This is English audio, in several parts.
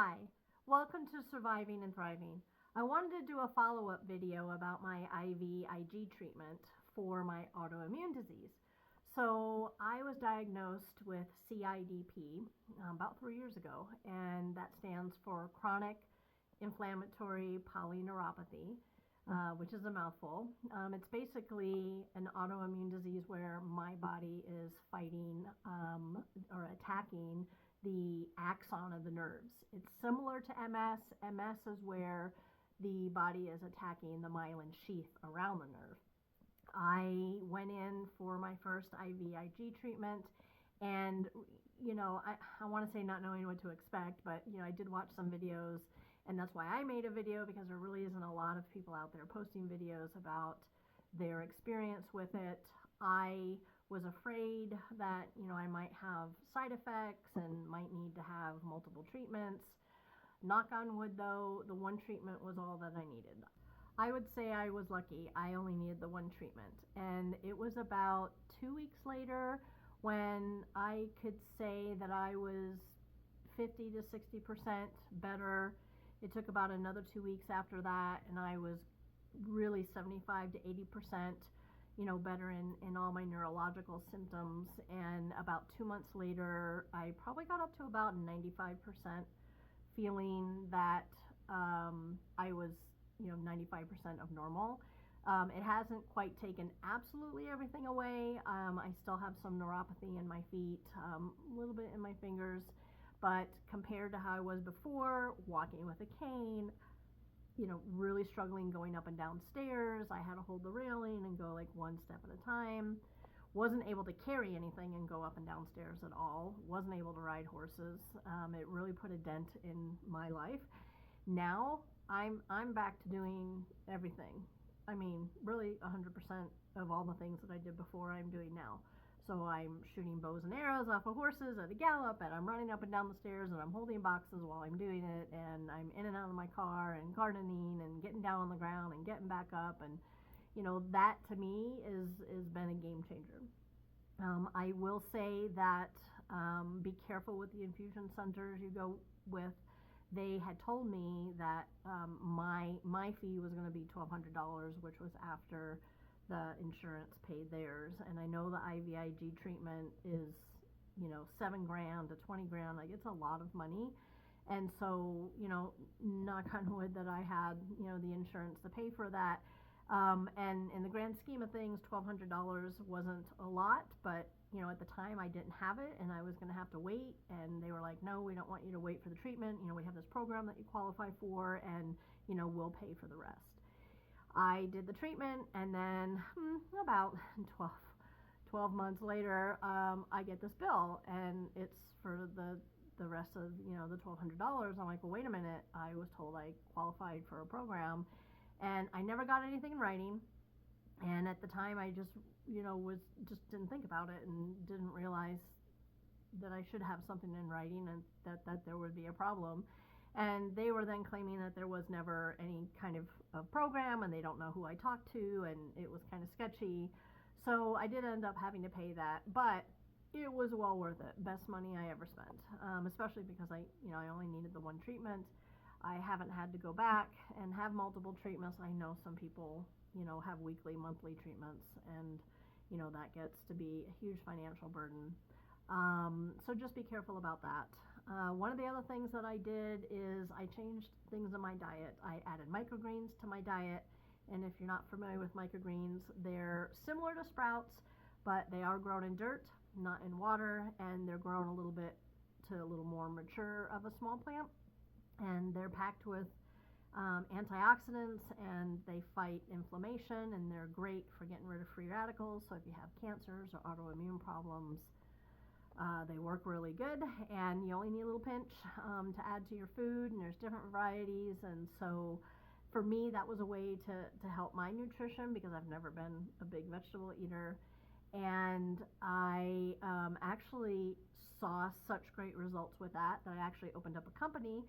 Hi, welcome to Surviving and Thriving. I wanted to do a follow-up video about my IVig treatment for my autoimmune disease. So I was diagnosed with CIDP about 3 years ago, and that stands for chronic inflammatory polyneuropathy, which is a mouthful. It's basically an autoimmune disease where my body is fighting or attacking the axon of the nerves. It's similar to MS. MS is where the body is attacking the myelin sheath around the nerve. I went in for my first IVig treatment, and I want to say not knowing what to expect, but I did watch some videos, and that's why I made a video, because there really isn't a lot of people out there posting videos about their experience with it. I was afraid that I might have side effects and might need to have multiple treatments. Knock on wood, though, the one treatment was all that I needed. I would say I was lucky. I only needed the one treatment, and it was about 2 weeks later when I could say that I was 50 to 60% better. It took about another 2 weeks after that, and I was really 75 to 80% better in all my neurological symptoms. And about 2 months later, I probably got up to about 95%, feeling that I was 95% of normal. It hasn't quite taken absolutely everything away. I still have some neuropathy in my feet, a little bit in my fingers, but compared to how I was before, walking with a cane, really struggling going up and down stairs. I had to hold the railing and go like one step at a time. Wasn't able to carry anything and go up and down stairs at all. Wasn't able to ride horses. It really put a dent in my life. Now I'm back to doing everything. I mean, really 100% of all the things that I did before I'm doing now. So I'm shooting bows and arrows off of horses at a gallop, and I'm running up and down the stairs, and I'm holding boxes while I'm doing it, and I'm in and out of my car and gardening and getting down on the ground and getting back up, and that to me is been a game changer. I will say that be careful with the infusion centers you go with. They had told me that my fee was going to be $1,200, which was after the insurance paid theirs. And I know the IVig treatment is $7,000 to $20,000. Like, it's a lot of money. And so knock on wood that I had the insurance to pay for that. And in the grand scheme of things, $1,200 wasn't a lot, but at the time I didn't have it, and I was going to have to wait, and they were like, no, we don't want you to wait for the treatment. We have this program that you qualify for, and we'll pay for the rest. I did the treatment, and then about 12 months later, I get this bill, and it's for the rest of the $1,200. I'm like, well, wait a minute, I was told I qualified for a program, and I never got anything in writing. And at the time, I just didn't think about it and didn't realize that I should have something in writing, and that there would be a problem. And they were then claiming that there was never any kind of program, and they don't know who I talked to, and it was kind of sketchy. So I did end up having to pay that, but it was well worth it. Best money I ever spent, especially because I only needed the one treatment. I haven't had to go back and have multiple treatments. I know some people have weekly, monthly treatments, and that gets to be a huge financial burden. So just be careful about that. One of the other things that I did is I changed things in my diet. I added microgreens to my diet, and if you're not familiar with microgreens, they're similar to sprouts, but they are grown in dirt, not in water, and they're grown a little bit to a little more mature of a small plant, and they're packed with antioxidants, and they fight inflammation, and they're great for getting rid of free radicals. So if you have cancers or autoimmune problems, they work really good, and you only need a little pinch to add to your food, and there's different varieties. And so for me, that was a way to help my nutrition, because I've never been a big vegetable eater. And I actually saw such great results with that I actually opened up a company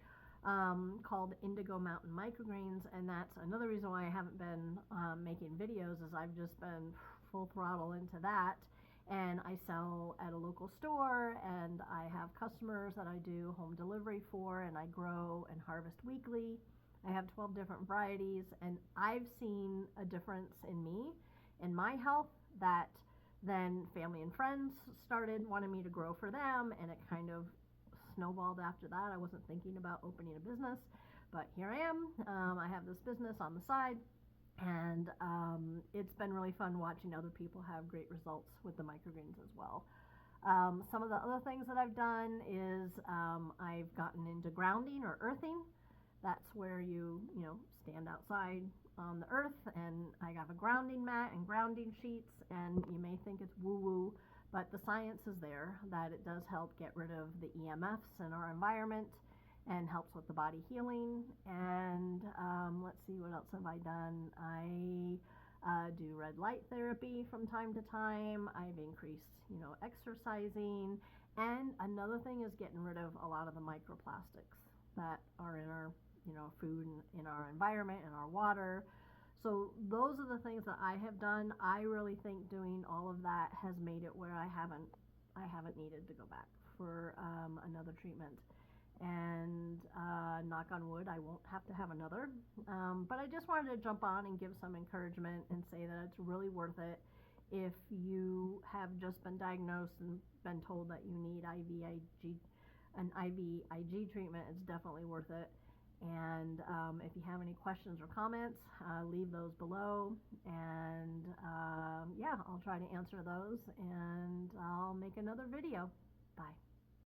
called Indigo Mountain Microgreens, and that's another reason why I haven't been making videos, is I've just been full throttle into that. and I sell at a local store, and I have customers that I do home delivery for, and I grow and harvest weekly. I have 12 different varieties, and I've seen a difference in me, in my health, that then family and friends started wanting me to grow for them, and it kind of snowballed after that. I wasn't thinking about opening a business, but here I am. I have this business on the side, and it's been really fun watching other people have great results with the microgreens as well. Some of the other things that I've done is I've gotten into grounding or earthing. That's where you know, stand outside on the earth, and I have a grounding mat and grounding sheets, and you may think it's woo-woo, but the science is there that it does help get rid of the EMFs in our environment and helps with the body healing. And let's see, what else have I done? I do red light therapy from time to time. I've increased, you know, exercising. And another thing is getting rid of a lot of the microplastics that are in our, you know, food and in our environment and our water. So those are the things that I have done. I really think doing all of that has made it where I haven't needed to go back for another treatment. And knock on wood, I won't have to have another. But I just wanted to jump on and give some encouragement and say that it's really worth it. If you have just been diagnosed and been told that you need an IVig treatment, it's definitely worth it. And if you have any questions or comments, leave those below. And yeah, I'll try to answer those, and I'll make another video. Bye.